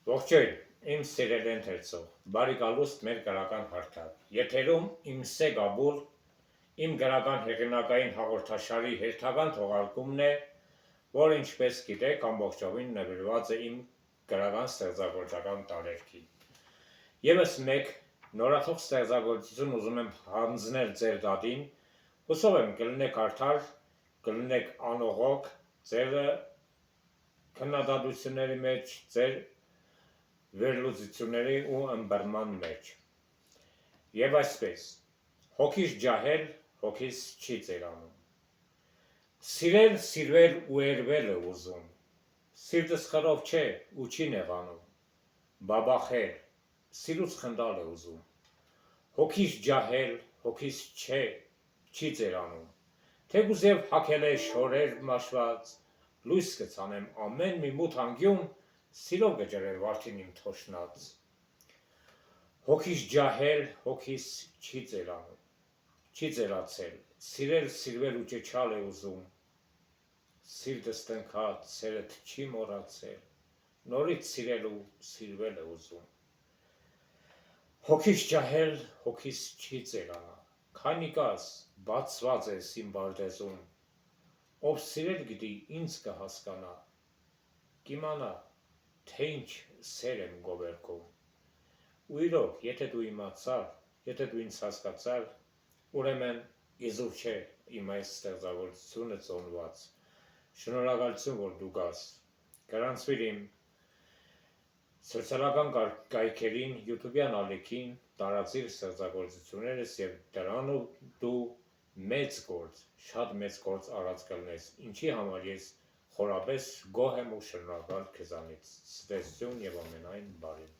Ողջույն, իմ սիրելի ընթերցող, բարի գալուստ մեր գրական հարթակ։ Եթերում իմ Սեգաբուլ, իմ գրական հեղինակային հաղորդաշարի հերթական թողարկումն է, որ ինչպես գիտեք, ամբողջովին նվիրված է իմ գրական ստեղծագործական տարերքին։ Եվս մեկ նորաթող ստեղծագործություն ուզում եմ հանձնել ձեր դատին, հուսով եմ կլինեք արդար, կլինեք անողոք, ձեր քննադատությունների մեջ, ձեր վերլուծությունների ու ըմբռնման մեջ։ Եվ այսպես, հոգիս ջահել, հոգիս չի ծերանում։ Սիրել, սիրվել ու երվել է ուզում, սիրտս խրով չէ ու չի նեղանում, բաբախել, սիրուց խնդալ է ուզում։ Հոգիս ջահել, հոգիս չի ծերանում, թեկուզ և հագել է շորեր մաշված, լույս կցանեմ ամեն մի մութ անկյուն, սիրով կջրեր վարդին իմ թոշնած։ Հոգիս ջահել, հոգիս չի ծերանում, չի ծերացել, սիրել, սիրվել ու ճչալ է ուզում, սիրտս տնքած, սերդ չի մոռացել, նորից սիրել ու սիրվել է ուզում։ Հոգիս ջահել, հոգիս չի ծերանա, քանի կաս, բացված ես իմ բարդեզում, ով սիրել գիտի, ինձ կհասկանա, կիմանա, թե ինչ սեր եմ գովերգում։ Ու իրոք, եթե դու իմացար, եթե դու ինձ հասկացար, ուրեմն իզուր չէ իմ այս ստեղծագործությունը ծնված։ Շնորհակալություն, որ դու գաս, գրանցվիր իմ սոցիալական կայքերին, յութուբյան ալիքին, տարածիր ստեղծագործություններս և դրանով դու մեծ գործ, շատ մեծ գործ արած կլնես, ինչի համար ես խորապես գոհ եմ ու շնորհակալ քեզանից։ Ցտեսություն և ամենայն բարին։